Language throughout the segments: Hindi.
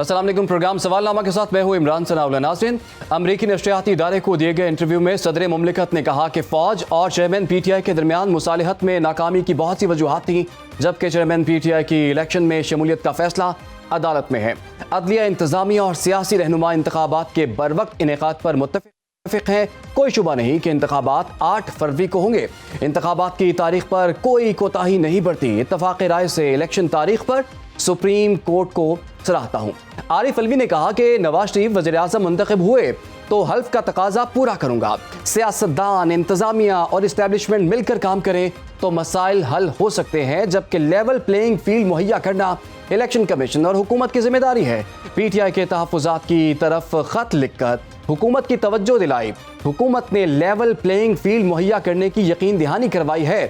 अस्सलाम वालेकुम। प्रोग्राम सवालनामा के साथ मैं हूं इमरान सनाउल्लाह। नाज़रीन, अमरीकी नशरियाती इदारे को दिए गए इंटरव्यू में सदर मुमलिकत ने कहा कि फ़ौज और चेयरमैन PTI के दरमियान मुसालिहत में नाकामी की बहुत सी वजूहात थी, जबकि चेयरमैन PTI की इलेक्शन में शमूलियत का फैसला अदालत में है। अदलिया, इंतजामिया और सियासी रहनुमा इंतखाबात के बरवक्त इनेकाद पर मुत्तफिक हैं। कोई शुबा नहीं कि इंतखाबात 8 फरवरी को होंगे। इंतखाबात की तारीख पर कोई कोताही नहीं बरती। इत्तफाक़ राय से इलेक्शन तारीख पर सुप्रीम कोर्ट को सराहता हूँ। आरिफ अलवी ने कहा कि नवाज शरीफ वज़ीर-ए-आज़म मुंतखब हुए तो हल्फ का तकाजा पूरा करूंगा। सियासतदान, इंतजामिया और इस्टेब्लिशमेंट मिलकर काम करें तो मसाइल हल हो सकते हैं, जबकि लेवल प्लेइंग फील्ड मुहैया करना इलेक्शन कमीशन और हुकूमत की जिम्मेदारी है। PTI के तहफ़्फ़ुज़ात की तरफ खत लिखकर हुकूमत की तवज्जो दिलाई। हुकूमत ने लेवल प्लेइंग फील्ड मुहैया करने की यकीन दहानी करवाई है।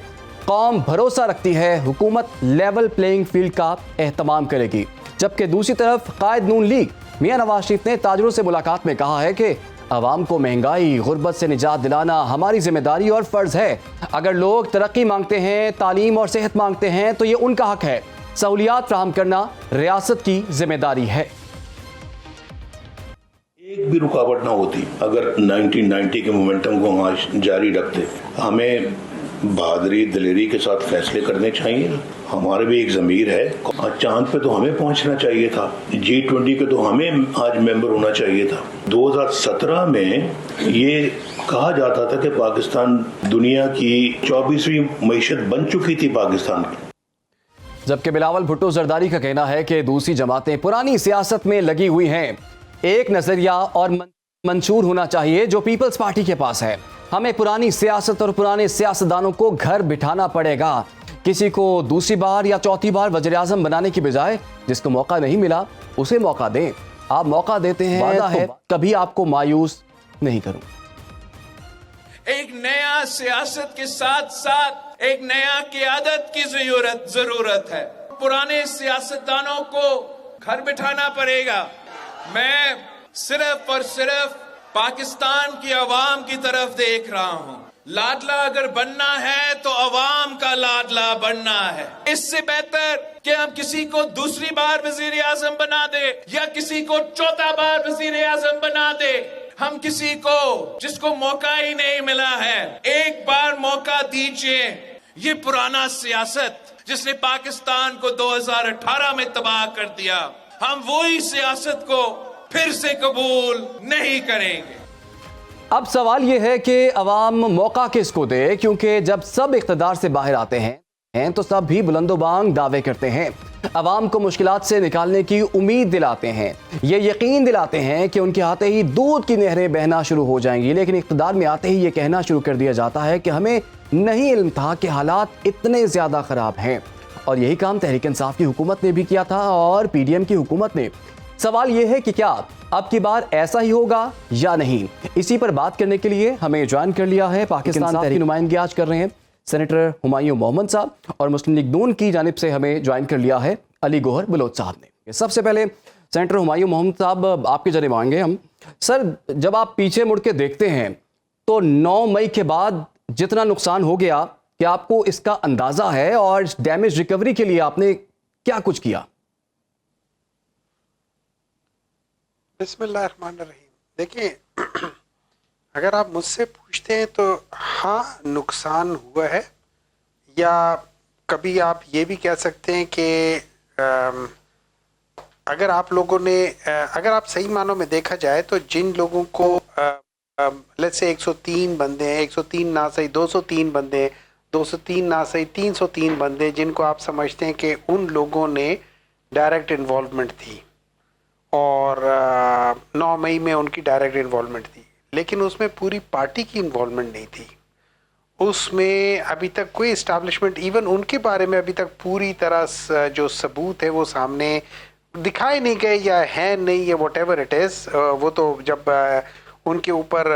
कौम भरोसा रखती है हुकूमत लेवल प्लेइंग फील्ड का एहतमाम करेगी। जबकि दूसरी तरफ कायद नून लीग मियां नवाज शरीफ ने ताजरों से मुलाकात में कहा है कि अवाम को महंगाई, गुर्बत से निजात दिलाना हमारी जिम्मेदारी और फर्ज है। अगर लोग तरक्की मांगते हैं, तालीम और सेहत मांगते हैं तो ये उनका हक है। सहूलियात फराहम करना रियासत की जिम्मेदारी है। एक भी रुकावट ना होती अगर 1990 के मोमेंटम को हम जारी रखते। हमें बहादुरी, दिलेरी के साथ फैसले करने चाहिए। हमारे भी एक ज़मीर है। चांद पे तो हमें पहुंचना चाहिए था। G20 के तो हमें आज मेंबर होना चाहिए था। 2017 में ये कहा जाता था कि पाकिस्तान दुनिया की 24वीं मईशत बन चुकी थी पाकिस्तान की। जबकि बिलावल भुट्टो जरदारी का कहना है कि दूसरी जमातें पुरानी सियासत में लगी हुई हैं। एक नजरिया और मंशूर होना चाहिए जो पीपल्स पार्टी के पास है। हमें पुरानी सियासत और पुराने सियासतदानों को घर बिठाना पड़ेगा। किसी को दूसरी बार या चौथी बार वज़ीर-ए-आज़म बनाने की बजाय जिसको मौका नहीं मिला उसे मौका दें। आप मौका देते हैं, वादा है कभी आपको मायूस नहीं करूं। एक नया सियासत के साथ साथ एक नया क़यादत की जरूरत है। पुराने सियासतदानों को घर बिठाना पड़ेगा। मैं सिर्फ और सिर्फ पाकिस्तान की आवाम की तरफ देख रहा हूँ। लाडला अगर बनना है तो अवाम का लाडला बनना है। इससे बेहतर कि हम किसी को दूसरी बार वज़ीर-ए-आज़म बना दे या किसी को चौथा बार वज़ीर-ए-आज़म बना दे। हम किसी को जिसको मौका ही नहीं मिला है, एक बार मौका दीजिए। ये पुराना सियासत जिसने पाकिस्तान को 2018 में तबाह कर दिया, हम वही सियासत को फिर से कबूल नहीं करेंगे। अब सवाल यह है कि अवाम मौका किसको दे, क्योंकि जब सब इख्तिदार से बाहर आते हैं तो सब भी बुलंदोबांग दावे करते हैं। अवाम को मुश्किलात से निकालने की उम्मीद दिलाते हैं, ये यकीन दिलाते हैं कि उनके आते ही दूध की नहरें बहना शुरू हो जाएंगी। लेकिन इख्तिदार में आते ही ये कहना शुरू कर दिया जाता है कि हमें नहीं इल्म था कि हालात इतने ज़्यादा ख़राब हैं। और यही काम तहरीक इंसाफ की हुकूमत ने भी किया था और PDM की हुकूमत ने। सवाल यह है कि क्या अब की बार ऐसा ही होगा या नहीं। इसी पर बात करने के लिए हमें ज्वाइन कर लिया है पाकिस्तान की नुमाइंदगी आज कर रहे हैं सेनेटर हुमायूं मोहम्मद साहब, और मुस्लिम लीग नून की जानिब से हमें ज्वाइन कर लिया है अली गोहर बलोच साहब ने। सबसे पहले सेनेटर हुमायूं मोहम्मद साहब, आपके जरिए मांगे हम। सर, जब आप पीछे मुड़ के देखते हैं तो 9 मई के बाद जितना नुकसान हो गया, क्या आपको इसका अंदाजा है और डैमेज रिकवरी के लिए आपने क्या कुछ किया? बिस्मिल्लाहिर्रहमानिर्रहीम। देखिए, अगर आप मुझसे पूछते हैं तो हाँ, नुकसान हुआ है, या कभी आप ये भी कह सकते हैं कि अगर आप लोगों ने अगर आप सही मानों में देखा जाए तो जिन लोगों को लेट्स से 103 बंदे हैं, 103 ना सही 203 बंदे हैं, 203 ना सही 303 बंदे जिनको आप समझते हैं कि उन लोगों ने डायरेक्ट इन्वॉल्वमेंट थी और 9 मई में उनकी डायरेक्ट इन्वॉल्वमेंट थी, लेकिन उसमें पूरी पार्टी की इन्वॉल्वमेंट नहीं थी। उसमें अभी तक कोई इस्टेब्लिशमेंट, इवन उनके बारे में अभी तक पूरी तरह जो सबूत है वो सामने दिखाए नहीं गए या है नहीं, या व्हाटएवर इट इज़, वो तो जब उनके ऊपर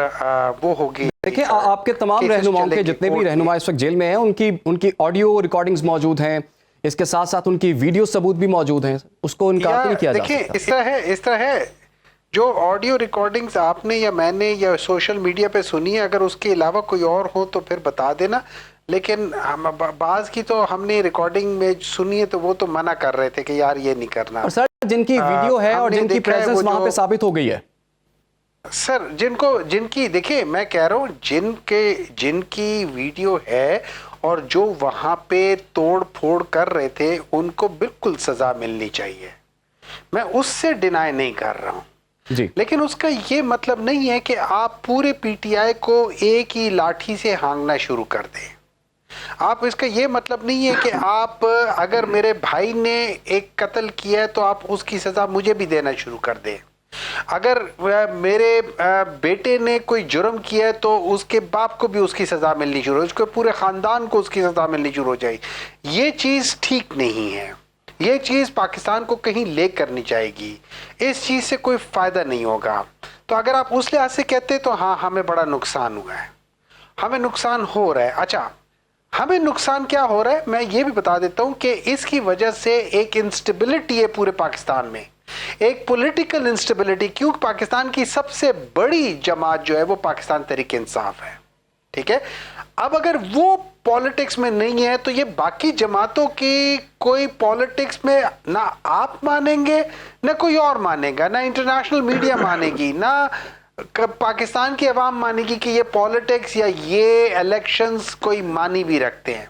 वो होगी। देखिए, आपके तमाम रहनुमाओं के जितने भी रहनुमा इस वक्त जेल में हैं, उनकी ऑडियो रिकॉर्डिंग्स मौजूद हैं, इसके साथ साथ उनकी वीडियो सबूत भी मौजूद हैं, उसको इनकार नहीं किया जा सकता। देखिए, इस तरह है जो ऑडियो रिकॉर्डिंग्स आपने या मैंने या सोशल मीडिया पे सुनी है, अगर उसके अलावा कोई और हो तो फिर बता देना। लेकिन हम बाज की तो हमने रिकॉर्डिंग में सुनी है, तो वो तो मना कर रहे थे कि यार ये नहीं करना। और सर जिनकी वीडियो है और जिनकी प्रेजेंस वहां पे साबित हो गई है सर, जिनकी देखिए, मैं कह रहा हूं जिनकी वीडियो है और जो वहां पे तोड़ फोड़ कर रहे थे, उनको बिल्कुल सजा मिलनी चाहिए। मैं उससे डिनाई नहीं कर रहा हूं जी, लेकिन उसका ये मतलब नहीं है कि आप पूरे पीटीआई को एक ही लाठी से हांगना शुरू कर दें। आप इसका ये मतलब नहीं है कि आप अगर मेरे भाई ने एक कत्ल किया है तो आप उसकी सजा मुझे भी देना शुरू कर दें। अगर मेरे बेटे ने कोई जुर्म किया है तो उसके बाप को भी उसकी सजा मिलनी शुरू हो, उसके पूरे खानदान को उसकी सजा मिलनी शुरू हो जाए। ये चीज़ ठीक नहीं है। ये चीज़ पाकिस्तान को कहीं लेकर नहीं जाएगी। इस चीज़ से कोई फ़ायदा नहीं होगा। तो अगर आप उस लिहाज से कहते तो हाँ, हमें बड़ा नुकसान हुआ है, हमें नुकसान हो रहा है। अच्छा, हमें नुकसान क्या हो रहा है मैं ये भी बता देता हूँ कि इसकी वजह से एक इंस्टेबिलिटी है पूरे पाकिस्तान में, एक पॉलिटिकल इंस्टेबिलिटी। क्योंकि पाकिस्तान की सबसे बड़ी जमात जो है वो पाकिस्तान तहरीक इंसाफ है, ठीक है। अब अगर वो पॉलिटिक्स में नहीं है तो ये बाकी जमातों की कोई पॉलिटिक्स में ना आप मानेंगे ना कोई और मानेगा, ना इंटरनेशनल मीडिया मानेगी, ना पाकिस्तान की अवाम मानेगी कि ये पॉलिटिक्स या ये इलेक्शंस कोई मानी भी रखते हैं।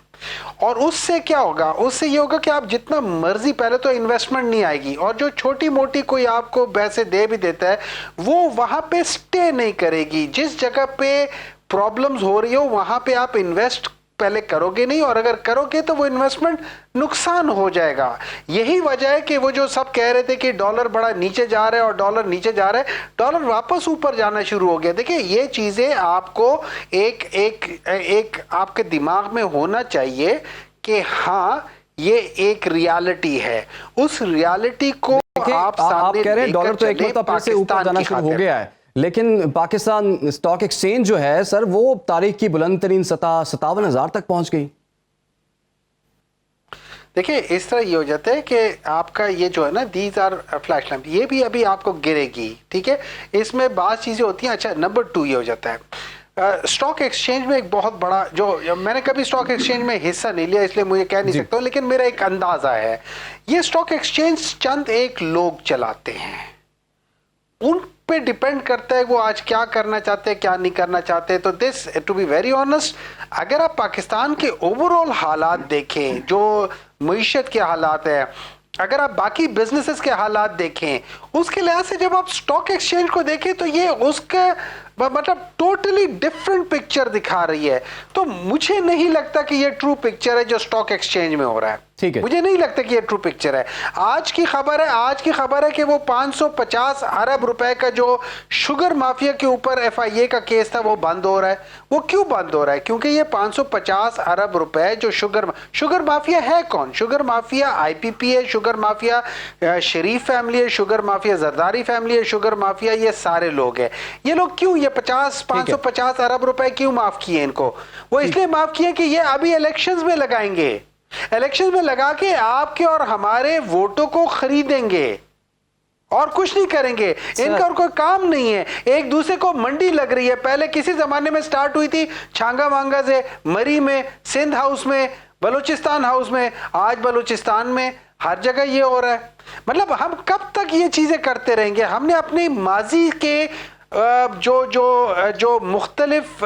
और उससे क्या होगा, उससे ये होगा कि आप जितना मर्जी, पहले तो इन्वेस्टमेंट नहीं आएगी, और जो छोटी मोटी कोई आपको पैसे दे भी देता है वो वहां पे स्टे नहीं करेगी। जिस जगह पे प्रॉब्लम्स हो रही हो वहां पे आप इन्वेस्ट पहले करोगे नहीं, और अगर करोगे तो वो इन्वेस्टमेंट नुकसान हो जाएगा। यही वजह है कि वो जो सब कह रहे थे कि डॉलर बड़ा नीचे जा रहा है और डॉलर नीचे जा रहा है, डॉलर वापस ऊपर जाना शुरू हो गया। देखिए, ये चीजें आपको एक आपके दिमाग में होना चाहिए कि हाँ, ये एक रियलिटी है। उस रियलिटी को आप कह रहे हैं डॉलर तो एक मतलब फिर से ऊपर जाना शुरू हो गया है, लेकिन पाकिस्तान स्टॉक एक्सचेंज जो है सर, वो तारीख की बुलंद तरीन सतह 57,000 तक पहुंच गई। देखिए, इस तरह ये हो जाता है कि आपका ये जो है ना, दीज आर फ्लैश लैम्प, ये भी अभी आपको गिरेगी, ठीक है। इसमें बात चीजें होती हैं। अच्छा, नंबर 2 ये हो जाता है स्टॉक एक्सचेंज में एक बहुत बड़ा, जो मैंने कभी स्टॉक एक्सचेंज में हिस्सा नहीं लिया इसलिए मुझे कह नहीं सकता हूँ, लेकिन मेरा एक अंदाजा है, ये स्टॉक एक्सचेंज चंद एक लोग चलाते हैं। उन पे डिपेंड करता है वो आज क्या करना चाहते हैं, क्या नहीं करना चाहते। तो this, to be very honest, अगर आप पाकिस्तान के ओवरऑल हालात देखें, जो मईशत के हालात है, अगर आप बाकी बिजनेसेस के हालात देखें, उसके लिहाज से जब आप स्टॉक एक्सचेंज को देखें तो ये उसका मतलब टोटली डिफरेंट पिक्चर दिखा रही है। तो मुझे नहीं लगता कि ये ट्रू पिक्चर है जो स्टॉक एक्सचेंज में हो रहा है। ठीक है, मुझे नहीं लगता कि ये ट्रू पिक्चर है। आज की खबर है कि वो 550 अरब रुपए का जो शुगर माफिया के ऊपर FIA का केस था वो बंद हो रहा है। वो क्यों बंद हो रहा है? क्योंकि ये 550 अरब रुपए जो शुगर माफिया है कौन? शुगर माफिया IPP है, शुगर माफिया शरीफ फैमिली है, शुगर माफिया जरदारी फैमिली है, शुगर माफिया ये सारे लोग हैं। ये लोग क्यों ये 550 अरब रुपए क्यों माफ किए इनको? वो इसलिए माफ किए कि ये अभी इलेक्शंस में लगाएंगे, इलेक्शन में लगा के आपके और हमारे वोटों को खरीदेंगे और कुछ नहीं करेंगे। इनका और कोई काम नहीं है। एक दूसरे को मंडी लग रही है। पहले किसी जमाने में स्टार्ट हुई थी छांगा मांगा से, मरी में, सिंध हाउस में, बलूचिस्तान हाउस में, आज बलूचिस्तान में, हर जगह ये हो रहा है। मतलब हम कब तक ये चीजें करते रहेंगे? हमने अपनी माजी के जो मुख्तलिफ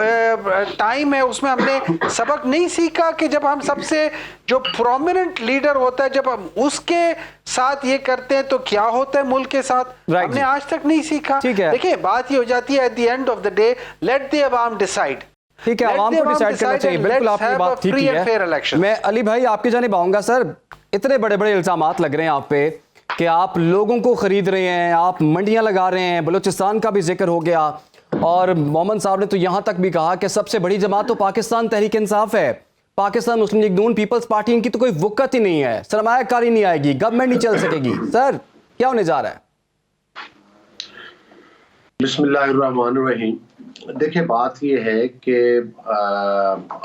टाइम है उसमें हमने सबक नहीं सीखा कि जब हम सबसे जो प्रोमिनेंट लीडर होता है जब हम उसके साथ ये करते हैं तो क्या होता है मुल्क के साथ, हमने आज तक नहीं सीखा। देखिए, बात ये हो जाती है at the end of the day, let the Awam decide. ठीक है, आवाम को डिसाइड करना चाहिए। बिल्कुल आपकी बात ठीक है। मैं अली भाई आपकी जानिब आऊंगा। सर, इतने बड़े बड़े इल्जामात लग रहे हैं आप पे कि आप लोगों को खरीद रहे हैं, आप मंडियां लगा रहे हैं, बलूचिस्तान का भी जिक्र हो गया, और मोहम्मद साहब ने तो यहां तक भी कहा कि सबसे बड़ी जमात तो पाकिस्तान तहरीक इंसाफ है, पाकिस्तान मुस्लिम लीग नून पीपल्स पार्टी, इनकी तो कोई वक़्त ही नहीं है, सरमायाकारी नहीं आएगी, गवर्नमेंट नहीं चल सकेगी। सर, क्या होने जा रहा है? बिस्मिल्लाहिर्रहमानिर्रहीम। देखिए, बात ये है कि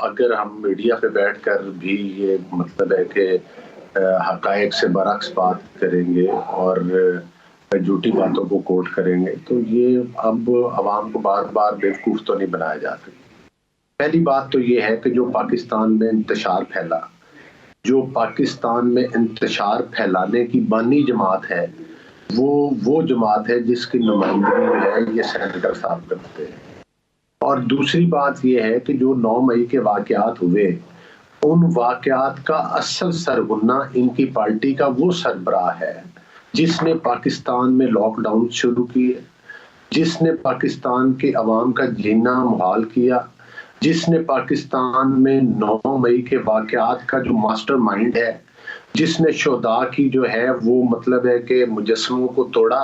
अगर हम मीडिया पे बैठकर भी ये मतलब है कि हकायक से बरक्स बात करेंगे और झूठी बातों को कोट करेंगे तो ये अब आवाम को बार बार बेवकूफ़ तो नहीं बनाया जा सकता। पहली बात तो ये है कि जो पाकिस्तान में इंतशार फैला, जो पाकिस्तान में इंतशार फैलाने की बानी जमात है, वो जमात है जिसकी नुमाइंदगी जो है ये सेनेटर साहब करते हैं। और दूसरी बात ये है कि जो 9 मई के वाकयात हुए, उन वाकयात का असल सरगुना इनकी पार्टी का वो सरबराह है जिसने पाकिस्तान में लॉकडाउन शुरू किए, जिसने पाकिस्तान के अवाम का जीना मुहाल किया, जिसने पाकिस्तान में 9 मई के वाकयात का जो मास्टरमाइंड है, जिसने शोदा की जो है वो मतलब है कि मुजस्समों को तोड़ा,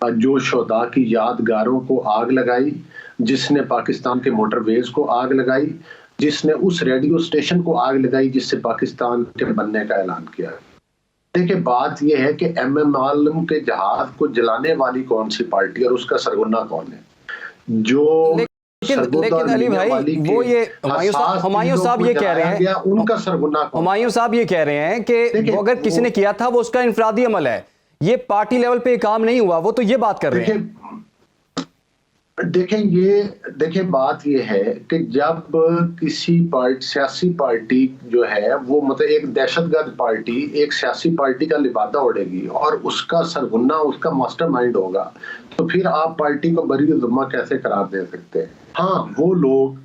जो शोदा की यादगारों को आग लगाई, जिसने पाकिस्तान के मोटरवेज को आग लगाई, जिसने उस रेडियो स्टेशन को आग लगाई जिससे पाकिस्तान के बनने का ऐलान किया। देखिए बात यह है कि MM आलम के जहाज को जलाने वाली कौन सी पार्टी और उसका सरगुना कौन है? जो लेकिन अली भाई वो ये हुमायूं साहब ये कह रहे हैं, उनका सरगुना हुमायूं साहब ये कह रहे हैं कि वो अगर किसी ने किया था वो उसका इनफरादी अमल है, ये पार्टी लेवल पे काम नहीं हुआ, वो तो ये बात कर रहे हैं। देखें बात ये है कि जब किसी सियासी पार्टी जो है वो मतलब एक दहशतगर्द पार्टी एक सियासी पार्टी का लिबादा ओढ़ेगी और उसका सरगुना उसका मास्टरमाइंड होगा, तो फिर आप पार्टी को बरी जुम्मा कैसे करार दे सकते हैं? हाँ, वो लोग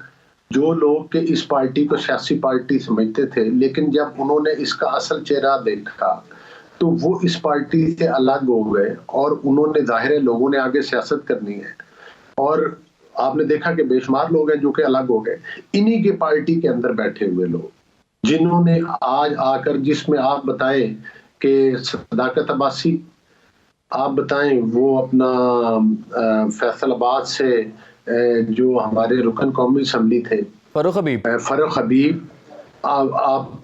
जो लोग के इस पार्टी को सियासी पार्टी समझते थे, लेकिन जब उन्होंने इसका असल चेहरा देखा तो वो इस पार्टी से अलग हो गए और उन्होंने जाहिर है लोगों ने आगे सियासत करनी है और आपने देखा कि बेशुमार लोग हैं जो कि अलग हो गए। इन्हीं के पार्टी के अंदर बैठे हुए लोग जिन्होंने आज आकर, जिसमें आप बताएं कि सदाकत अब्बासी, आप बताएं वो अपना फैसलाबाद से जो हमारे रुकन कौमी असम्बली थे फरूख हबीब, आप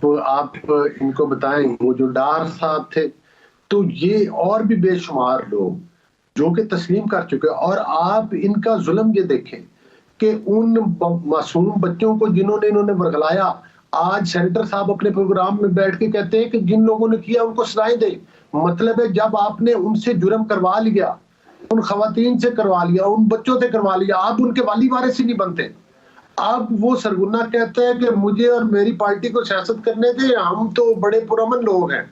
इनको बताएं वो जो डार साहब थे, तो ये और भी बेशुमार लोग जो कि तस्लीम कर चुके। और आप इनका जुल्म ये देखें कि उन मासूम बच्चों को जिन्होंने इन्होंने वर्गलाया, आज सेनेटर साहब अपने प्रोग्राम में बैठ के कहते हैं कि जिन लोगों ने किया उनको सजाएं दे। मतलब है जब आपने उनसे जुर्म करवा लिया, उन खवातीन से करवा लिया, उन बच्चों से करवा लिया, आप उनके वाली वारिस ही नहीं बनते। अब वो सरगुना कहते हैं कि मुझे और मेरी पार्टी को सियासत करने दे, हम तो बड़े पुरअमन लोग हैं।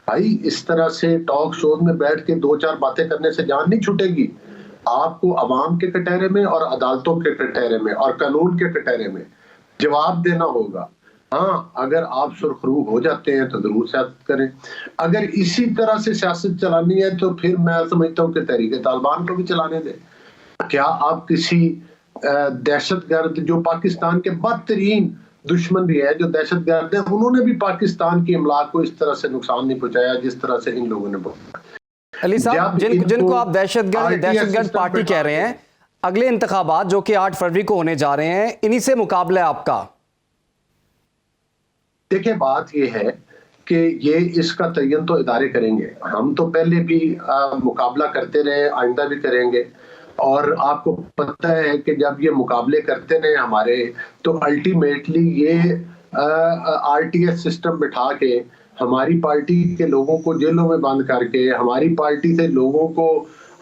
भाई इस तरह से टॉक शोज में बैठ के 2-4 बातें करने से जान नहीं छूटेगी। आपको अवाम के कटहरे में और अदालतों के कटहरे में और कानून के कटहरे में जवाब देना होगा। हाँ, अगर आप सुरखरू हो जाते हैं तो जरूर सियासत करें, अगर इसी तरह से सियासत चलानी है तो फिर मैं समझता हूँ कि तहरीक तालिबान को भी चलाने दें। क्या आप किसी दहशतगर्द जो पाकिस्तान के बदतरीन दुश्मन भी है, जो दहशतगर्द है, उन्होंने भी पाकिस्तान की इमलाक को इस तरह से नुकसान नहीं पहुंचाया जिस तरह से इन लोगों ने बोला। अली साहब, जिनको आप दहशतगर्द पार्टी कह रहे हैं, अगले इंतखाबात जो कि 8 फरवरी को होने जा रहे हैं, इन्हीं से मुकाबला है आपका? देखिए बात यह है कि ये इसका तयन तो इदारे करेंगे, हम तो पहले भी मुकाबला करते रहे, आइंदा भी करेंगे। और आपको पता है कि जब ये मुकाबले करते रहे हमारे, तो अल्टीमेटली ये RTS सिस्टम बिठा के हमारी पार्टी के लोगों को जेलों में बंद करके, हमारी पार्टी से लोगों को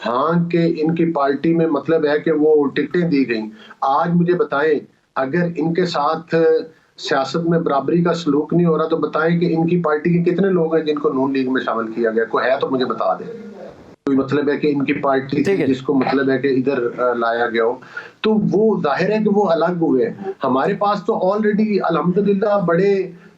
हाँ के इनकी पार्टी में मतलब है कि वो टिकटें दी गई। आज मुझे बताएं, अगर इनके साथ सियासत में बराबरी का सलूक नहीं हो रहा तो बताएं कि इनकी पार्टी के कितने लोग हैं जिनको नून लीग में शामिल किया गया? कोई है तो मुझे बता दें। कोई मतलब है कि इनकी पार्टी थी जिसको मतलब है कि इधर लाया गया हो, तो वो जाहिर है कि वो अलग हुए। हमारे पास तो ऑलरेडी अल्हम्दुलिल्लाह बड़े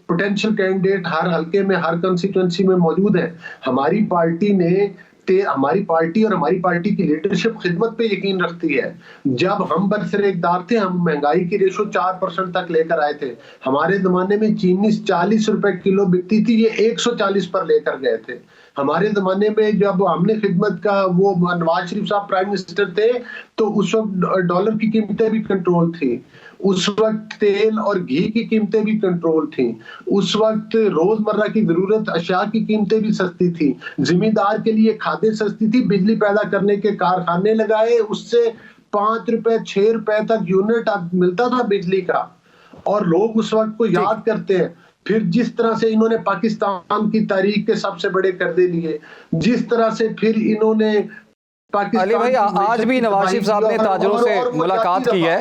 पोटेंशियल कैंडिडेट हर हलके में, हर कंस्टिट्यूएंसी में मौजूद है। हमारी पार्टी ने हमारी पार्टी और हमारी पार्टी की लीडरशिप खिदमत पे यकीन रखती है। जब हम बरसरे इक़्तिदार थे, हम महंगाई की रेशो 4% तक लेकर आए थे। हमारे जमाने में चीनी 40 रुपए किलो बिकती थी, ये 140 पर लेकर गए थे। हमारे जमाने में जब हमने खिदमत का, वो नवाज शरीफ साहब प्राइम मिनिस्टर थे, तो उस वक्त डॉलर की कीमतें भी कंट्रोल थी, उस वक्त तेल और घी की कीमतें भी कंट्रोल थी, उस वक्त रोजमर्रा की जरूरत अशिया की कीमतें भी सस्ती थी, जिम्मेदार के लिए खादें सस्ती थी, बिजली पैदा करने के कारखाने लगाए, उससे 5 रुपए 6 रुपए तक यूनिट मिलता था बिजली का, और लोग उस वक्त को याद करते हैं। फिर जिस तरह से इन्होंने पाकिस्तान की तारीख के सबसे बड़े कर्जे लिए, जिस तरह से फिर इन्होंने अली भाई, आज भी नवाज शरीफ साहब ने ताजरों से मुलाकात की है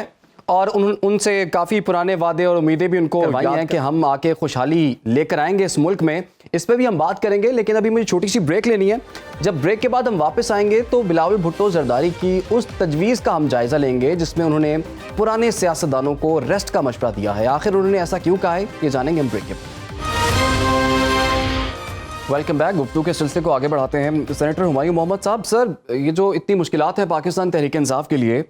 और उनसे काफ़ी पुराने वादे और उम्मीदें भी उनको करवाई हैं कि हम आके खुशहाली लेकर आएंगे इस मुल्क में। इस पर भी हम बात करेंगे, लेकिन अभी मुझे छोटी सी ब्रेक लेनी है। जब ब्रेक के बाद हम वापस आएंगे तो बिलावल भुट्टो जरदारी की उस तजवीज़ का हम जायज़ा लेंगे जिसमें उन्होंने पुराने सियासतदानों को रेस्ट का मशवरा दिया है। आखिर उन्होंने ऐसा क्यों कहा है, ये जानेंगे हम ब्रेक के बाद। Welcome back. गुफ्तगू के सिलसिले को आगे बढ़ाते हैं। सेनेटर हुमायूं मोहम्मद साहब, सर ये जो इतनी मुश्किलात है पाकिस्तान तहरीक इंसाफ के लिए,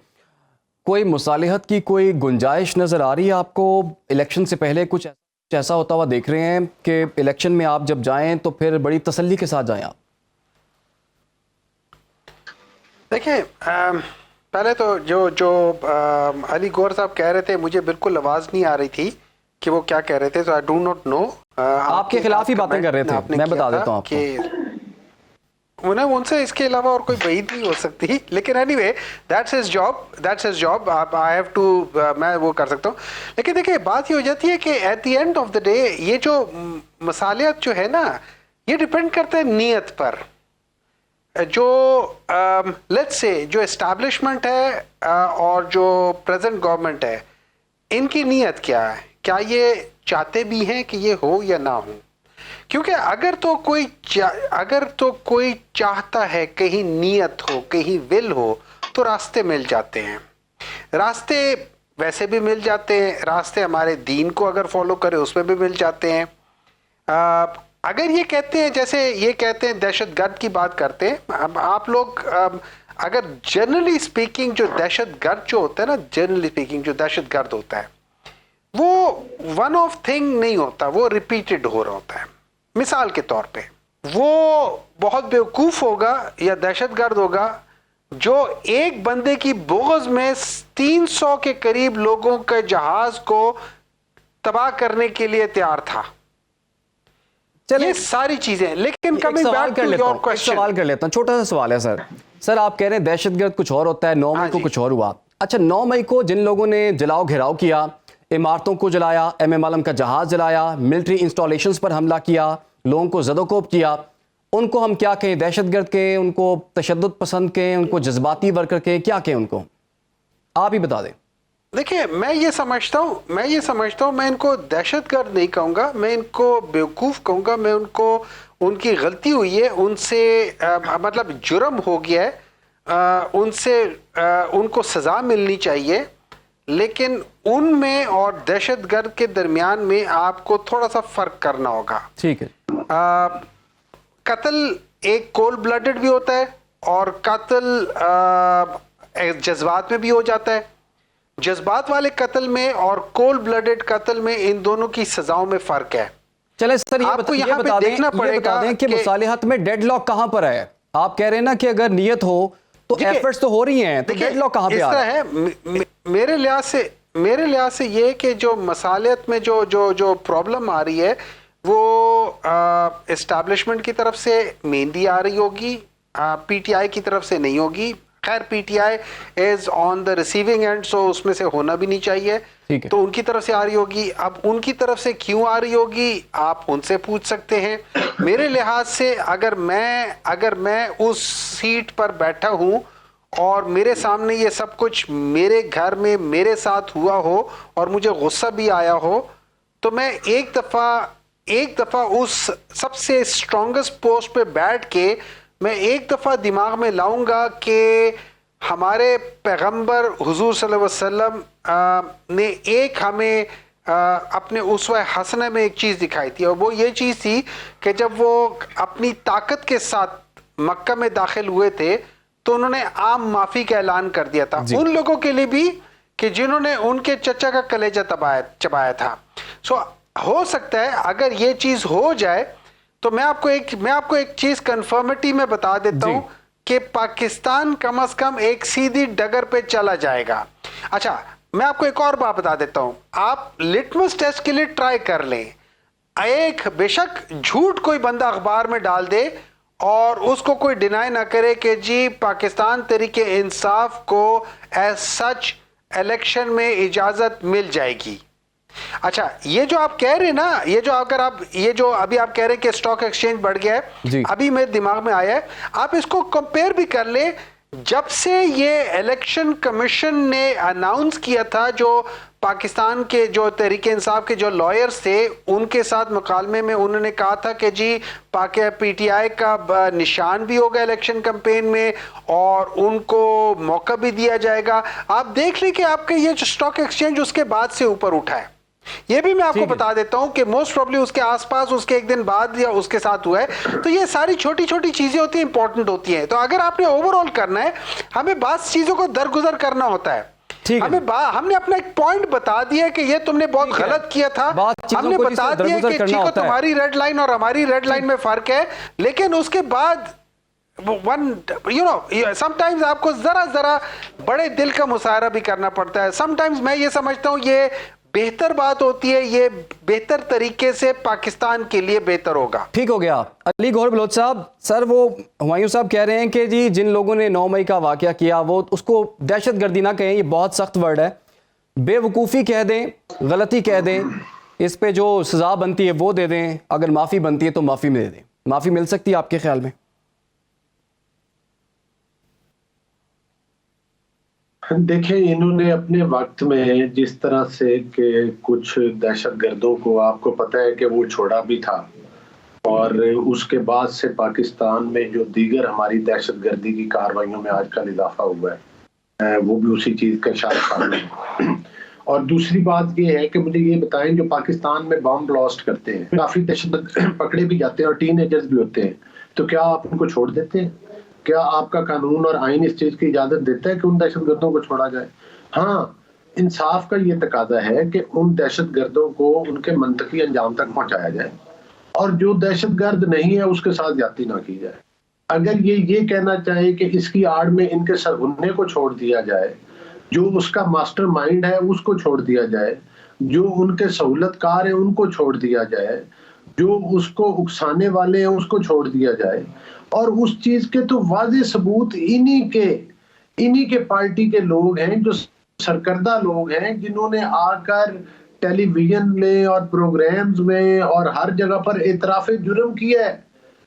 कोई मुसालिहत की कोई गुंजाइश नज़र आ रही है आपको? इलेक्शन से पहले कुछ ऐसा होता हुआ देख रहे हैं कि इलेक्शन में आप जब जाएं तो फिर बड़ी तसल्ली के साथ जाएं आप? देखिए, पहले तो जो अली गौर साहब कह रहे थे, मुझे बिल्कुल आवाज़ नहीं आ रही थी कि वो क्या कह रहे थे। तो आई डू नॉट नो। आपके खिलाफ ही बातें कर रहे थे, मैं बता देता हूँ आपको। उनसे इसके अलावा और कोई बईद नहीं हो सकती। लेकिन anyway, that's his job. I have to, मैं वो कर सकता हूँ। लेकिन देखिए, बात ये हो जाती है कि at the end of the day ये जो मसालियत जो है ना, ये डिपेंड करता है नीयत पर। जो लेट्स से जो एस्टैब्लिशमेंट है और जो प्रेजेंट गवर्नमेंट है, इनकी नीयत क्या है? क्या ये चाहते भी हैं कि ये हो या ना हो? क्योंकि अगर तो कोई चाहता है, कहीं नीयत हो, कहीं विल हो, तो रास्ते मिल जाते हैं। रास्ते वैसे भी मिल जाते हैं, रास्ते हमारे दीन को अगर फॉलो करें उसमें भी मिल जाते हैं। अगर ये कहते हैं, जैसे ये कहते हैं दहशतगर्द की बात करते हैं, अब आप लोग अगर जनरली स्पीकिंग जो दहशतगर्द जो होता है ना, जनरली स्पीकिंग जो दहशतगर्द होता है वो वन ऑफ थिंग नहीं होता, वो रिपीटेड हो रहा होता है। मिसाल के तौर पे, वो बहुत बेवकूफ़ होगा या दहशतगर्द होगा जो एक बंदे की बोझ में 300 के करीब लोगों के जहाज को तबाह करने के लिए तैयार था। ये सारी चीजें। लेकिन coming back to your question, सवाल कर लेता हूं, छोटा सा सवाल है सर। आप कह रहे हैं दहशतगर्द कुछ और होता है, 9 मई को कुछ और हुआ। अच्छा, 9 मई को जिन लोगों ने जलाओ घेराव किया, इमारतों को जलाया, एमएम आलम का जहाज जलाया, मिलिट्री इंस्टॉलेशंस पर हमला किया, लोगों को ज़दोकोब किया, उनको हम क्या कहें? दहशतगर्द के, उनको तशद्दुद पसंद के, उनको जज्बाती वर्कर के, क्या कहें उनको? आप ही बता दें। देखिए, मैं ये समझता हूँ, मैं इनको दहशतगर्द नहीं कहूँगा, मैं इनको बेवकूफ़ कहूँगा। मैं उनको, उनकी गलती हुई है, उनसे मतलब जुर्म हो गया है, उनसे उनको सज़ा मिलनी चाहिए। लेकिन उनमें और दहशतगर्द के दरमियान में आपको थोड़ा सा फ़र्क करना होगा। ठीक है। कत्ल एक कोल्ड ब्लडेड भी होता है और कत्ल जज्बात में भी हो जाता है। जज्बात वाले कत्ल में और कोल्ड ब्लडेड कत्ल में, इन दोनों की सजाओं में फ़र्क है। चले सर, ये बता दें कि मुसालिहत में डेडलॉक कहाँ पर है? आप कह रहे हैं ना कि अगर नियत हो तो एफर्ट्स तो हो रही हैं, तो डेडलॉक कहाँ पे आ रहा है? मेरे लिहाज से ये कि जो मसालियत में जो प्रॉब्लम आ रही है वो एस्टैब्लिशमेंट की तरफ से मेनली आ रही होगी, पीटीआई की तरफ से नहीं होगी। खैर, PTI is on the receiving end, so उसमें से होना भी नहीं चाहिए, तो उनकी तरफ से आ रही होगी। अब उनकी तरफ से क्यों आ रही होगी, आप उनसे पूछ सकते हैं। मेरे लिहाज से अगर मैं उस सीट पर बैठा हूं और मेरे सामने ये सब कुछ मेरे घर में मेरे साथ हुआ हो और मुझे गुस्सा भी आया हो, तो मैं एक दफ़ा उस सबसे स्ट्रॉन्गेस्ट पोस्ट पे बैठ के मैं एक दफ़ा दिमाग में लाऊंगा कि हमारे पैगंबर हुजूर सल्लल्लाहु अलैहि वसल्लम ने एक हमें अपने उसवा हसना में एक चीज़ दिखाई थी, और वो ये चीज़ थी कि जब वो अपनी ताकत के साथ मक्का में दाखिल हुए थे तो उन्होंने आम माफ़ी का ऐलान कर दिया था उन लोगों के लिए भी कि जिन्होंने उनके चचा का कलेजा चबाया था। सो हो सकता है अगर ये चीज़ हो जाए तो मैं आपको एक चीज़ कन्फर्मिटी में बता देता हूँ कि पाकिस्तान कम से कम एक सीधी डगर पे चला जाएगा। अच्छा, मैं आपको एक और बात बता देता हूँ, आप लिटमस टेस्ट के लिए ट्राई कर लें। एक बेशक झूठ कोई बंदा अखबार में डाल दे और उसको कोई डिनाई ना करे कि जी पाकिस्तान तरीके इंसाफ को एज सच इलेक्शन में इजाज़त मिल जाएगी। अच्छा, ये जो आप कह रहे हैं ना, ये जो अभी आप कह रहे हैं कि स्टॉक एक्सचेंज बढ़ गया है, अभी मेरे दिमाग में आया है, आप इसको कंपेयर भी कर ले जब से ये इलेक्शन कमीशन ने अनाउंस किया था, जो पाकिस्तान के जो तहरीक इंसाफ के जो लॉयर्स थे उनके साथ मुकालमे में उन्होंने कहा था कि जी पीटीआई का निशान भी होगा इलेक्शन कैंपेन में और उनको मौका भी दिया जाएगा। आप देख लें कि आपके ये जो स्टॉक एक्सचेंज उसके बाद से ऊपर उठा है। ये भी मैं आपको बता देता हूं कि मोस्ट प्रॉब्ली उसके आसपास उसके एक दिन बाद या उसके साथ हुआ है। तो ये सारी छोटी छोटी चीजें होती हैं, इंपॉर्टेंट होती हैं। तो अगर आपने ओवरऑल करना है, हमें बात चीजों को दरगुजर करना होता है। हमने अपना एक पॉइंट बता दिया कि ये तुमने बहुत गलत किया था, हमने बता दिया कि ठीक है तुम्हारी रेड लाइन और हमारी रेड लाइन में फर्क है, लेकिन उसके बाद समटाइम्स आपको जरा बड़े दिल का मुशायरा भी करना पड़ता है। समटाइम्स मैं ये समझता हूं ये बेहतर बात होती है, ये बेहतर तरीके से पाकिस्तान के लिए बेहतर होगा। ठीक हो गया। अली गौहर बलोच साहब, सर वो हुमायूं साहब कह रहे हैं कि जी जिन लोगों ने 9 मई का वाकया किया वो उसको दहशतगर्दी ना कहें, ये बहुत सख्त वर्ड है, बेवकूफ़ी कह दें, गलती कह दें, इस पे जो सज़ा बनती है वो दे दें, अगर माफ़ी बनती है तो माफ़ी में दे दें। माफ़ी मिल सकती है आपके ख्याल में? देखें, इन्होंने अपने वक्त में जिस तरह से कि कुछ दहशतगर्दों को, आपको पता है कि वो छोड़ा भी था, और उसके बाद से पाकिस्तान में जो दीगर हमारी दहशतगर्दी की कार्रवाइयों में आजकल इजाफा हुआ है, वो भी उसी चीज का इशारा सामने है। और दूसरी बात ये है कि मुझे ये बताएं, जो पाकिस्तान में बम ब्लास्ट करते हैं, काफी दहशतगर्द पकड़े भी जाते हैं और टीनेजर्स भी होते हैं, तो क्या आप उनको छोड़ देते हैं? क्या आपका कानून और आइन इस चीज की इजाजत देता है कि उन दहशतगर्दों को छोड़ा जाए? हाँ, इंसाफ का ये तकाजा है कि उन दहशतगर्दों को उनके मंतकी अंजाम तक पहुंचाया जाए, और जो दहशतगर्द नहीं है उसके साथ ज्यादती ना की जाए। अगर ये कहना चाहे कि इसकी आड़ में इनके सरगुन्ने को छोड़ दिया जाए, जो उसका मास्टरमाइंड है उसको छोड़ दिया जाए, जो उनके सहूलतकार है उनको छोड़ दिया जाए, जो उसको उकसाने वाले हैं उसको छोड़ दिया जाए, और उस चीज के तो वाज़ेह सबूत इन्हीं के पार्टी के लोग हैं, जो सरकर्दा लोग हैं, जिन्होंने आकर टेलीविजन में और प्रोग्राम्स में और हर जगह पर एतराफ़े जुर्म किया है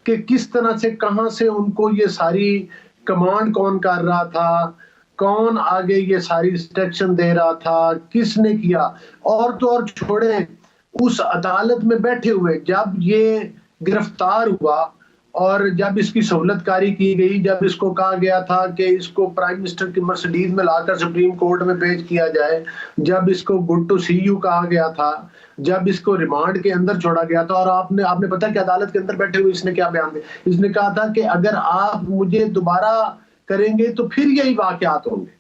कि किस तरह से, कहां से उनको ये सारी कमांड कौन कर रहा था, कौन आगे ये सारी इंस्ट्रक्शन दे रहा था, किसने किया। और तो और छोड़े, उस अदालत में बैठे हुए जब ये गिरफ्तार हुआ और जब इसकी सहूलतकारी की गई, जब इसको कहा गया था कि इसको प्राइम मिनिस्टर की मर्सिडीज में लाकर सुप्रीम कोर्ट में पेश किया जाए, जब इसको गुड टू सी यू कहा गया था, जब इसको रिमांड के अंदर छोड़ा गया था, और आपने पता कि अदालत के अंदर बैठे हुए इसने क्या बयान दिया? इसने कहा था कि अगर आप मुझे दोबारा करेंगे तो फिर यही वाकयात होंगे।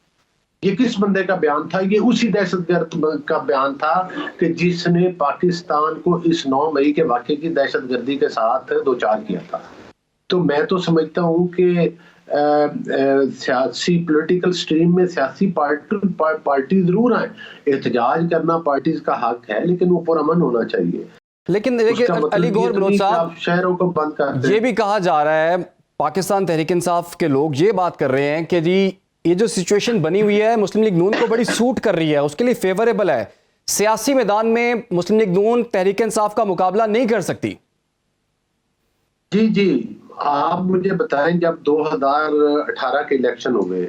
ये किस बंदे का बयान था? ये उसी दहशतगर्द का बयान था कि जिसने पाकिस्तान को इस 9 मई के वाकये की दहशतगर्दी के साथ दो चार किया था। तो मैं तो समझता हूं कि सियासी पॉलिटिकल स्ट्रीम में सियासी पार्टी जरूर आए, एहतजाज करना पार्टीज का हक है, लेकिन वो पुरअमन होना चाहिए। लेकिन देखिए अली गौहर बलोच साहब, शहरों को बंद कर ये भी कहा जा रहा है, पाकिस्तान तहरीक इंसाफ के लोग ये बात कर रहे हैं कि जी ये जो सिचुएशन बनी हुई है मुस्लिम लीग नून को बड़ी सूट कर रही है, उसके लिए फेवरेबल है, सियासी मैदान में मुस्लिम लीग नून तहरीक इंसाफ का मुकाबला नहीं कर सकती। जी, आप मुझे बताएं, जब 2018 के इलेक्शन हुए,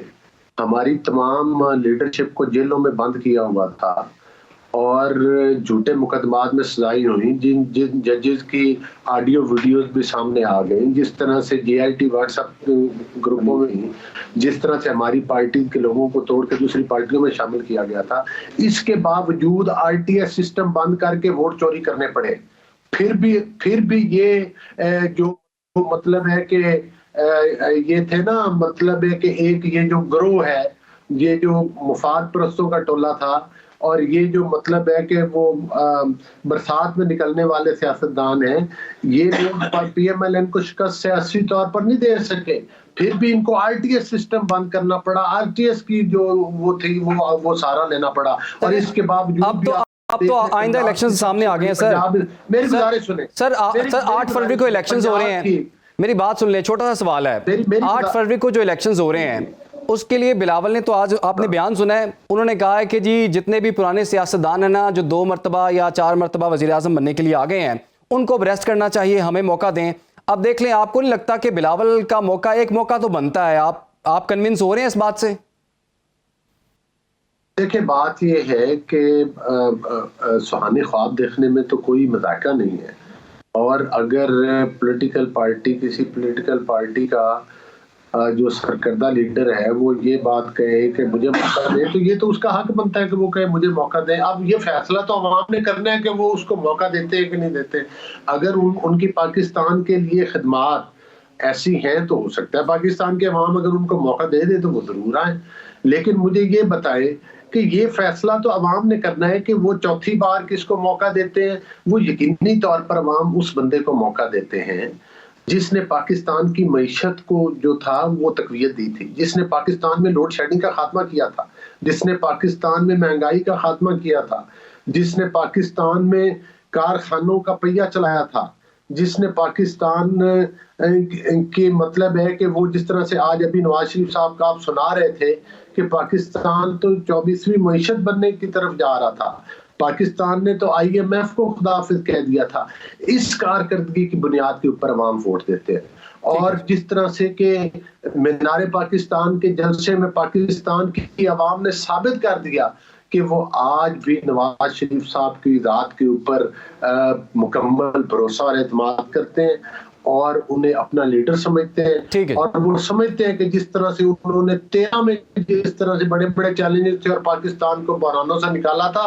हमारी तमाम लीडरशिप को जेलों में बंद किया हुआ था और झूठे मुकदमात में सजाएं हुई, जिन जजेस की ऑडियो वीडियोस भी सामने आ गए, जिस तरह से JIT व्हाट्सएप ग्रुपों में जिस तरह से हमारी पार्टी के लोगों को तोड़ के दूसरी पार्टियों में शामिल किया गया था, इसके बावजूद RTS सिस्टम बंद करके वोट चोरी करने पड़े। फिर भी ये जो मतलब है कि ये थे ना, मतलब है कि एक ये जो ग्रोह है, ये जो मुफाद परस्तों का टोला था, और ये जो मतलब है कि वो बरसात में निकलने वाले सियासतदान हैं, ये लोग PMLN को शिकस्त सियासी तौर पर नहीं दे सके, फिर भी इनको RTS सिस्टम बंद करना पड़ा, RTS की जो वो थी वो सारा लेना पड़ा, और इसके बावजूद अब तो आइंदा इलेक्शन सामने आ गए हैं सर। मेरी गुजारिश सुने सर, 8 फरवरी को इलेक्शंस हो रहे हैं, मेरी बात सुन ले, छोटा सा सवाल है। 8 फरवरी को जो इलेक्शंस हो रहे हैं उसके लिए बिलावल ने तो आज आपने बयान सुना है, उन्होंने कहा है कि जी जितने भी पुराने सियासतदान हैं ना, जो 2 मरतबा या 4 मरतबा वज़ीर आज़म बनने के लिए आ गए हैं, उनको अब अरेस्ट करना चाहिए, हमें मौका दें। अब देख लें, आपको नहीं लगता कि बिलावल का एक मौका तो बनता है, आप आप कन्विंस हो रहे हैं इस बात से? देखिए, बात ये है कि सुहाने ख्वाब देखने में तो कोई मजाका नहीं है, और अगर किसी पॉलिटिकल पार्टी का जो सरकर्दा लीडर है वो ये बात कहे कि मुझे मौका दे, तो ये तो उसका हक बनता है कि वो कहे मुझे मौका दे। अब ये फैसला तो अवाम ने करना है कि वो उसको मौका देते हैं कि नहीं देते। अगर उनकी पाकिस्तान के लिए खिदमात ऐसी हैं तो हो सकता है पाकिस्तान के अवाम अगर उनको मौका दे दे तो वो जरूर आए, लेकिन मुझे ये बताए कि ये फैसला तो अवाम ने करना है कि वो चौथी बार किसको मौका देते हैं। वो यकीनी तौर पर अवाम उस बंदे को मौका देते हैं जिसने पाकिस्तान की मईशत को जो था वो तकवीत दी थी, जिसने पाकिस्तान में लोड शेडिंग का खात्मा किया था, जिसने पाकिस्तान में महंगाई का खात्मा किया था, जिसने पाकिस्तान में कारखानों का पहिया चलाया था, जिसने पाकिस्तान के मतलब है कि वो जिस तरह से आज अभी नवाज शरीफ साहब का आप सुना रहे थे कि पाकिस्तान तो 24वीं मईशत बनने की तरफ जा रहा था, पाकिस्तान ने तो IMF को खुदाफिज कह दिया था। इस कारकर्दगी की बुनियाद के ऊपर अवाम वोट देते हैं। और जिस तरह से कि मीनारे पाकिस्तान के जलसे में पाकिस्तान की अवाम ने साबित कर दिया कि वो आज भी नवाज शरीफ साहब की ज़ात के ऊपर मुकम्मल भरोसा और एतमाद करते हैं और उन्हें अपना लीडर समझते हैं। और वो समझते हैं कि जिस तरह से उन्होंने 13 में जिस तरह से बड़े बड़े चैलेंजेस थे और पाकिस्तान को बहरानों से निकाला था,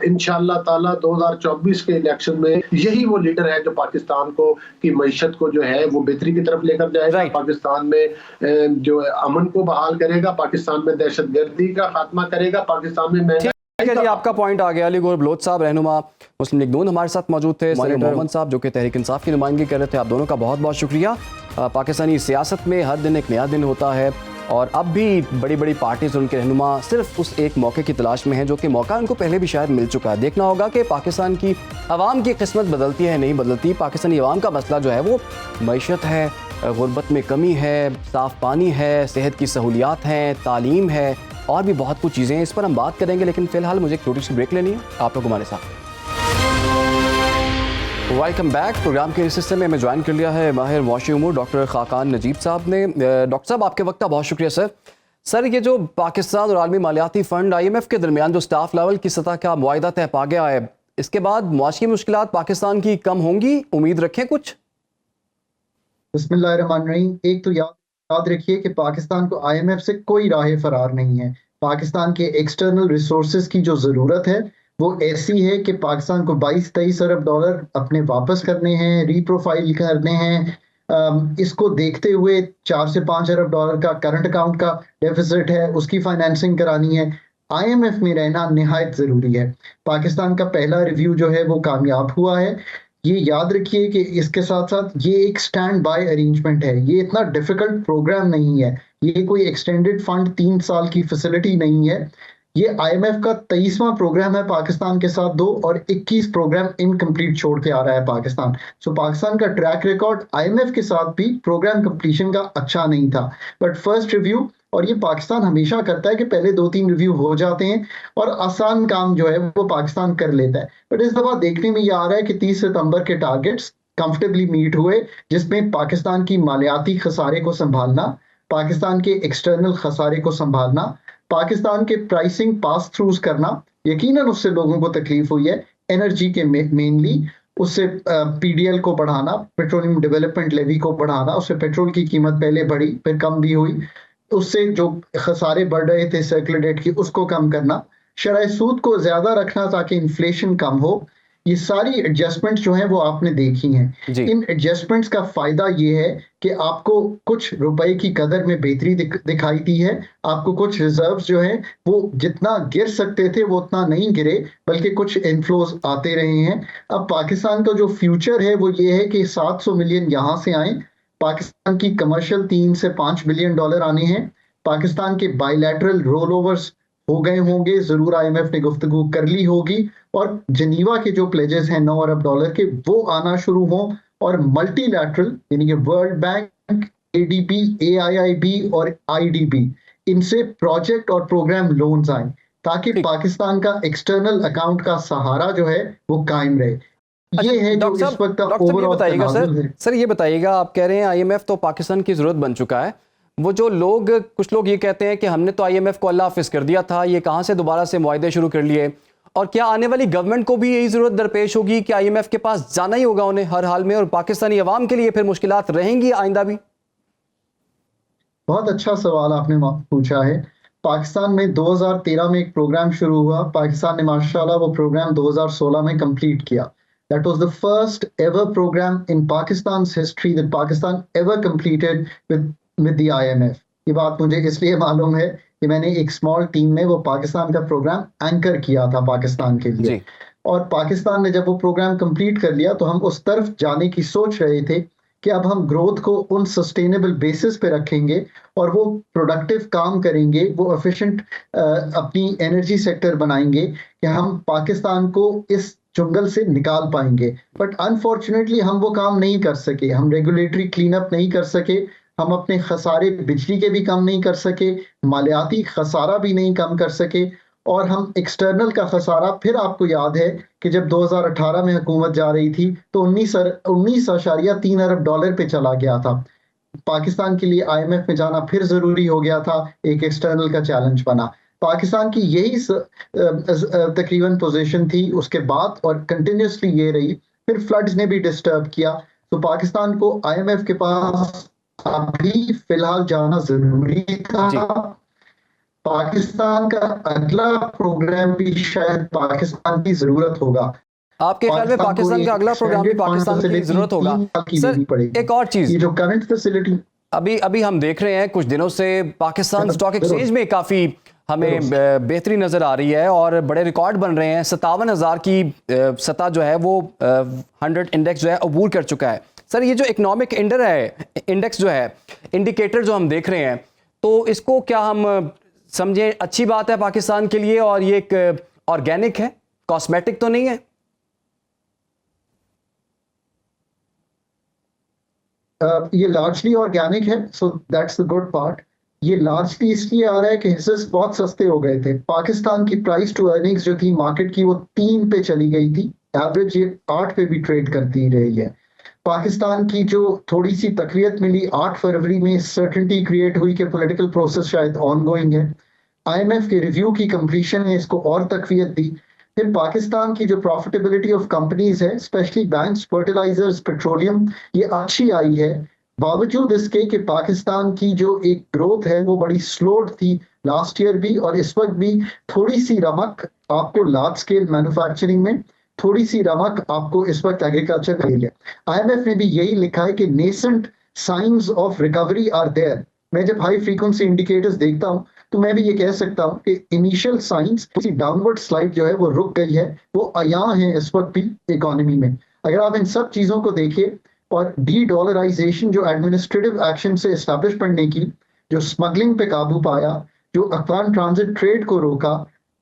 इंशाअल्लाह ताला 2024 के इलेक्शन में यही वो लीडर है जो पाकिस्तान को की मईशत को जो है वो बेहतरी की तरफ लेकर जाएगा, पाकिस्तान में जो अमन को बहाल करेगा, पाकिस्तान में दहशतगर्दी का खात्मा करेगा, पाकिस्तान में ठीक है जी, आपका पॉइंट आ गया। अली गौहर बलोच साहब, रहनुमा मुस्लिम लीग नून, हमारे साथ मौजूद थे। सेनेटर मोहम्मद साहब जो कि तहरीक इंसाफ की नुमाइंदगी कर रहे थे, आप दोनों का बहुत बहुत शुक्रिया। पाकिस्तानी सियासत में हर दिन एक नया दिन होता है और अब भी बड़ी बड़ी पार्टीज और उनके रहनुमा सिर्फ उस एक मौके की तलाश में हैं जो कि मौका उनको पहले भी शायद मिल चुका है। देखना होगा कि पाकिस्तान की आवाम की किस्मत बदलती है नहीं बदलती। पाकिस्तानी आवाम का मसला जो है वो मईशत है, गुर्बत में कमी है, साफ़ पानी है, सेहत की सहूलियात हैं, तालीम है और भी बहुत कुछ चीज़ें हैं। इस पर हम बात करेंगे, लेकिन फ़िलहाल मुझे एक छोटी सी ब्रेक लेनी है। आप लोग हमारे साथ। Welcome back. प्रोग्राम के इस हिस्से में हमें ज्वाइन कर लिया है माहिर मुआशी उमूर डॉक्टर खाकान नजीब साहब ने। डॉक्टर साहब, आपके वक्त का बहुत शुक्रिया सर। ये जो पाकिस्तान और आलमी मालियाती फ़ंड IMF के दरमियान जो स्टाफ लेवल की सतह का मुआहिदा तय पा गया है, इसके बाद मुआशी मुश्किलात पाकिस्तान की कम होंगी, उम्मीद रखें कुछ? बिस्मिल्लाहिर्रहमानिर्रहीम। एक तो याद रखिए कि पाकिस्तान को IMF से कोई राह फरार नहीं है। पाकिस्तान के एक्सटर्नल रिसोर्सेज की जो ज़रूरत है वो ऐसी है कि पाकिस्तान को 22-23 अरब डॉलर अपने वापस करने हैं, रीप्रोफाइल करने हैं। इसको देखते हुए 4 से 5 अरब डॉलर का करंट अकाउंट का डेफिसिट है, उसकी फाइनेंसिंग करानी है। IMF में रहना निहायत ज़रूरी है। पाकिस्तान का पहला रिव्यू जो है वो कामयाब हुआ है। ये याद रखिए कि इसके साथ साथ ये एक स्टैंड बाय अरेंजमेंट है, ये इतना डिफिकल्ट प्रोग्राम नहीं है, ये कोई एक्सटेंडेड फंड 3 साल की फैसिलिटी नहीं है। ये IMF का 23वां प्रोग्राम है पाकिस्तान के साथ 2 और 21 प्रोग्राम इनकम्प्लीट छोड़ के आ रहा है पाकिस्तान। सो पाकिस्तान का ट्रैक रिकॉर्ड IMF के साथ भी प्रोग्राम कंप्लीशन का अच्छा नहीं था, बट फर्स्ट रिव्यू, और ये पाकिस्तान हमेशा करता है कि पहले 2-3 रिव्यू हो जाते हैं और आसान काम जो है वो पाकिस्तान कर लेता है। बट इस दफा देखने में ये आ रहा है कि 30 सितंबर के टारगेट्स कंफर्टेबली मीट हुए, जिसमें पाकिस्तान की मालियाती खसारे को संभालना, पाकिस्तान के एक्सटर्नल खसारे को संभालना, पाकिस्तान के प्राइसिंग पास थ्रूज करना, यकीनन उससे लोगों को तकलीफ हुई है, एनर्जी के मेनली उससे PDL को बढ़ाना, पेट्रोलियम डेवलपमेंट लेवी को बढ़ाना, उससे पेट्रोल की कीमत पहले बढ़ी फिर कम भी हुई, उससे जो खसारे बढ़ रहे थे सर्कुलर डेट की उसको कम करना, शरह सूद को ज्यादा रखना ताकि इन्फ्लेशन कम हो। ये सारी एडजस्टमेंट्स जो हैं वो आपने देखी हैं। इन एडजस्टमेंट्स का फायदा ये है कि आपको कुछ रुपए की कदर में बेहतरी दिखाई दी है, आपको कुछ रिजर्व्स जो हैं वो जितना गिर सकते थे वो उतना नहीं गिरे, बल्कि कुछ इनफ्लोज आते रहे हैं। अब पाकिस्तान का जो फ्यूचर है वो ये है कि 700 मिलियन यहाँ से आए, पाकिस्तान की कमर्शियल 3 से 5 बिलियन डॉलर आने हैं, पाकिस्तान के बायलैटरल रोल ओवर्स हो गए होंगे, जरूर IMF ने गुफ्तगू कर ली होगी, और जनीवा के जो प्लेजेस हैं 9 अरब डॉलर के वो आना शुरू हों, और मल्टीलैटरल यानी कि वर्ल्ड बैंक, ADB, AIIB और IDB, इनसे प्रोजेक्ट और प्रोग्राम लोन्स आए ताकि पाकिस्तान का एक्सटर्नल अकाउंट का सहारा जो है वो कायम रहे। ये है जो इस वक्त का ओवरऑल सर ये बताइएगा, आप कह रहे हैं IMF तो पाकिस्तान की जरूरत बन चुका है, वो जो लोग, कुछ लोग ये कहते हैं कि हमने तो IMF को अल्लाह हाफिज कर दिया था, ये कहाँ से दोबारा से मुआहदे शुरू कर लिए, और क्या आने वाली गवर्नमेंट को भी यही ज़रूरत दरपेश होगी कि IMF के पास जाना ही होगा उन्हें हर हाल में, और पाकिस्तानी अवाम के लिए फिर मुश्किलात रहेंगी आइंदा भी? बहुत अच्छा सवाल आपने पूछा है। पाकिस्तान में 2013 में एक प्रोग्राम शुरू हुआ, पाकिस्तान ने माशाल्लाह वो प्रोग्राम 2016 में कंप्लीट किया। That was the first ever program in Pakistan's history that Pakistan ever completed with the IMF. ये बात मुझे इसलिए मालूम है कि मैंने एक स्मॉल टीम में वो पाकिस्तान का प्रोग्राम एंकर किया था पाकिस्तान के लिए। जी। और पाकिस्तान ने जब वो प्रोग्राम कंप्लीट कर लिया तो हम उस तरफ जाने की सोच रहे थे कि अब हम ग्रोथ को उन सस्टेनेबल बेसिस पे रखेंगे और वो प्रोडक्टिव काम करेंगे, वो एफिशिएंट अपनी एनर्जी सेक्टर बनाएंगे कि हम पाकिस्तान को इस चुंगल से निकाल पाएंगे। बट अनफॉर्चुनेटली हम वो काम नहीं कर सके, हम रेगुलेटरी क्लीन अप नहीं कर सके, हम अपने खसारे बिजली के भी कम नहीं कर सके, मालियाती खसारा भी नहीं कम कर सके, और हम एक्सटर्नल का खसारा, फिर आपको याद है कि जब 2018 में हुकूमत जा रही थी तो 19.3 अरब डॉलर पे चला गया था। पाकिस्तान के लिए IMF में जाना फिर ज़रूरी हो गया था, एक एक्सटर्नल का चैलेंज बना। पाकिस्तान की यही तकरीबन पोजीशन थी उसके बाद, और कंटिन्यूसली ये रही। फिर फ्लड्स ने भी डिस्टर्ब किया, तो पाकिस्तान को IMF के पास अभी फिलहाल जाना ज़रूरी था। पाकिस्तान का अगला प्रोग्राम भी शायद पाकिस्तान की जरूरत होगा। आपके ख्याल में पाकिस्तान का अगला प्रोग्राम भी पाकिस्तान की जरूरत होगा? सर, एक और चीज, ये जो करंट फैसिलिटी अभी हम देख रहे हैं कुछ दिनों से पाकिस्तान स्टॉक एक्सचेंज में काफी हमें बेहतरी नजर आ रही है और बड़े रिकॉर्ड बन रहे हैं। 57,000 की सतह जो है वो 100 इंडेक्स जो है अबूर कर चुका है। सर, ये जो इकोनॉमिक इंडेक्स जो है, इंडिकेटर जो हम देख रहे हैं, तो इसको क्या हम समझे अच्छी बात है पाकिस्तान के लिए, और ये एक ऑर्गेनिक है, कॉस्मेटिक तो नहीं है? ये लार्जली ऑर्गेनिक है, so that's the good part. ये लार्जली इसलिए आ रहा है कि हिस्से बहुत सस्ते हो गए थे। पाकिस्तान की प्राइस टू अर्निंग्स जो थी मार्केट की, वो 3 पे चली गई थी, एवरेज ये 8 पे भी ट्रेड करती रही है। पाकिस्तान की जो थोड़ी सी तकवीत मिली 8 फरवरी में, सर्टेनिटी क्रिएट हुई कि पॉलिटिकल प्रोसेस शायद ऑनगोइंग है। IMF के रिव्यू की कंप्लीशन ने इसको और तकवीत दी। फिर पाकिस्तान की जो प्रॉफिटेबिलिटी ऑफ कंपनीज है, स्पेशली बैंक्स, फर्टिलाइजर्स, पेट्रोलियम, ये अच्छी आई है, बावजूद इसके कि पाकिस्तान की जो एक ग्रोथ है वो बड़ी स्लोड थी लास्ट ईयर भी, और इस वक्त भी थोड़ी सी रमक आपको लार्ज स्केल मैन्युफैक्चरिंग में, थोड़ी सी रमक आपको इस वक्त एग्रीकल्चर में है। IMF ने भी यही लिखा है कि nascent science of recovery are there. मैं जब हाई फ्रीक्वेंसी इंडिकेटर्स देखता हूं तो मैं भी ये कह सकता हूं कि इनिशियल साइंस, डाउनवर्ड स्लाइड जो है वो रुक गई है, वो अयां है इस वक्त भी इकोनॉमी में। अगर आप इन सब चीजों को देखिए, और डी डॉलराइजेशन जो एडमिनिस्ट्रेटिव एक्शन से एस्टैब्लिश करने की, जो स्मगलिंग पे काबू पाया, जो अफगान ट्रांजिट ट्रेड को रोका,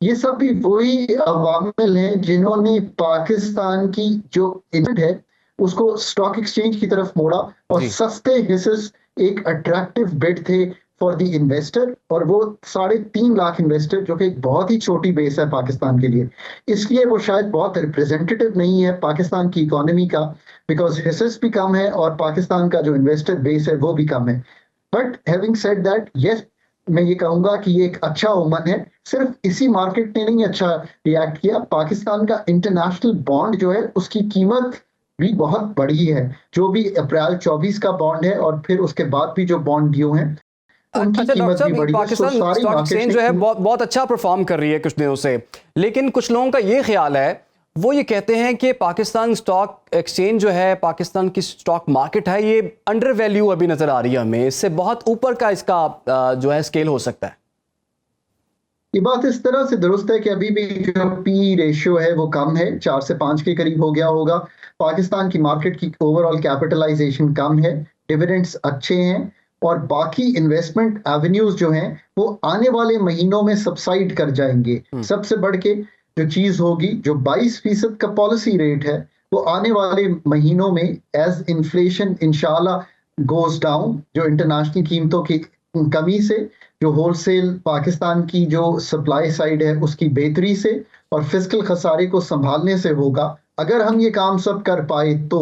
ये सब भी वही अवामिल हैं जिन्होंने पाकिस्तान की जो इमेज है उसको स्टॉक एक्सचेंज की तरफ मोड़ा, और सस्ते हिस्सेस एक अट्रैक्टिव बिड थे फॉर द इन्वेस्टर, और वो 3.5 लाख इन्वेस्टर, जो कि एक बहुत ही छोटी बेस है पाकिस्तान के लिए, इसलिए वो शायद बहुत रिप्रेजेंटेटिव नहीं है पाकिस्तान की इकोनॉमी का, बिकॉज हिस्सेस भी कम है और पाकिस्तान का जो इन्वेस्टर बेस है वो भी कम है। But having said that, yes, मैं ये कहूंगा कि ये एक अच्छा ओमन है। सिर्फ इसी मार्केट ने नहीं अच्छा रिएक्ट किया, पाकिस्तान का इंटरनेशनल बॉन्ड जो है उसकी कीमत भी बहुत बढ़ी है, जो भी अप्रैल 24 का बॉन्ड है और फिर उसके बाद भी जो बॉन्ड ड्यू हैं उनकी कीमत भी बढ़ी है। पाकिस्तान स्टॉक एक्सचेंज जो है बहुत अच्छा परफॉर्म कर रही है कुछ दिनों से, लेकिन कुछ लोगों का ये ख्याल है, वो ये कहते हैं कि पाकिस्तान स्टॉक एक्सचेंज जो है, पाकिस्तान की स्टॉक मार्केट है, ये अंडर वैल्यू अभी नजर आ रही है हमें, इससे बहुत ऊपर का इसका जो है स्केल हो सकता है। ये बात इस तरह से दुरुस्त है कि अभी भी जो पी रेशियो है वो कम है, 4 से 5 के करीब हो गया होगा। पाकिस्तान की मार्केट की ओवरऑल कैपिटलाइजेशन कम है, डिविडेंड्स अच्छे हैं, और बाकी इन्वेस्टमेंट एवेन्यूज जो हैं वो आने वाले महीनों में सबसाइड कर जाएंगे। सबसे बढ़ के जो चीज होगी, जो 22% का पॉलिसी रेट है, वो आने वाले महीनों में एज इन्फ्लेशन इंशाल्लाह गोज डाउन, जो इंटरनेशनल कीमतों की कमी से, जो होलसेल पाकिस्तान की जो सप्लाई साइड है उसकी बेहतरी से, और फिस्कल खसारे को संभालने से होगा। अगर हम ये काम सब कर पाए तो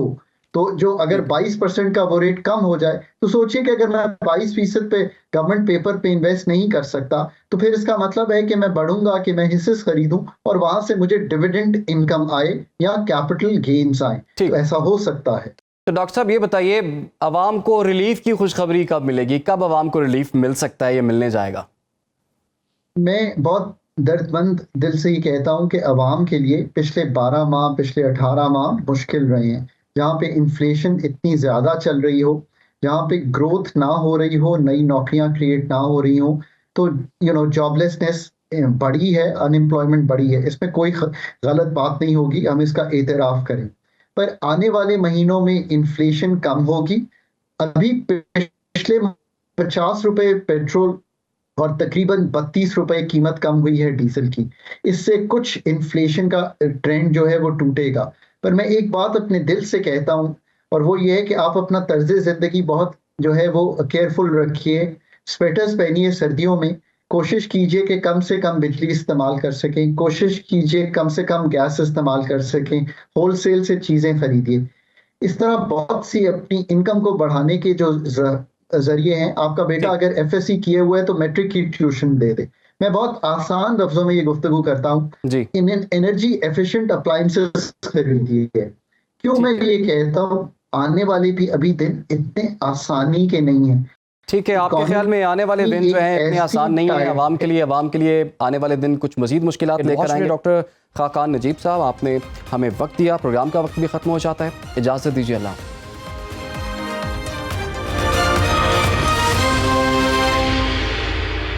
तो जो अगर 22% का वो रेट कम हो जाए, तो सोचिए कि अगर मैं 22% पे गवर्नमेंट पेपर पे इन्वेस्ट नहीं कर सकता, तो फिर इसका मतलब है कि मैं बढ़ूंगा कि मैं हिस्से खरीदूं और वहां से मुझे डिविडेंड इनकम आए या कैपिटल गेन्स आए। ठीक। तो ऐसा हो सकता है। तो डॉक्टर साहब ये बताइए, अवाम को रिलीफ की खुशखबरी कब मिलेगी, कब अवाम को रिलीफ मिल सकता है या मिलने जाएगा? मैं बहुत दर्दमंद दिल से ही कहता हूं कि अवाम के लिए पिछले 12 माह, पिछले 18 माह मुश्किल रहे हैं। जहाँ पे इन्फ्लेशन इतनी ज़्यादा चल रही हो, जहाँ पे ग्रोथ ना हो रही हो, नई नौकरियां क्रिएट ना हो रही हो, तो जॉबलेसनेस बढ़ी है, अनएम्प्लॉयमेंट बढ़ी है। इसमें कोई गलत बात नहीं होगी, हम इसका एतराफ़ करें। पर आने वाले महीनों में इन्फ्लेशन कम होगी। अभी पिछले 50 रुपए पेट्रोल और तकरीबन 32 रुपए कीमत कम हुई है डीजल की। इससे कुछ इन्फ्लेशन का ट्रेंड जो है वो टूटेगा। पर मैं एक बात अपने दिल से कहता हूं, और वो ये है कि आप अपना तर्ज जिंदगी बहुत जो है वो केयरफुल रखिए। स्वेटर्स पहनिए सर्दियों में, कोशिश कीजिए कि कम से कम बिजली इस्तेमाल कर सकें, कोशिश कीजिए कम से कम गैस इस्तेमाल कर सकें, होलसेल से चीज़ें खरीदिए। इस तरह बहुत सी अपनी इनकम को बढ़ाने के जो जरिए हैं। आपका बेटा अगर एफएससी किए हुआ है तो मैट्रिक की ट्यूशन दे दे। मैं बहुत आसान लफ्जों में ये गुफ्तगू करता हूँ। जी। इन एनर्जी एफिशिएंट अप्लायंसेस खरीदिए। क्यों मैं ये कहता हूँ? आने वाले भी अभी दिन इतने आसानी के नहीं है। ठीक है, आपके ख्याल में आने वाले दिन जो हैं इतने आसान नहीं है अवाम के लिए आने वाले दिन कुछ मजीद मुश्किलात लेकर आएंगे। डॉक्टर खाकान नजीब साहब, आपने हमें वक्त दिया, प्रोग्राम का वक्त भी खत्म हो जाता है। इजाज़त दीजिए, अल्लाह।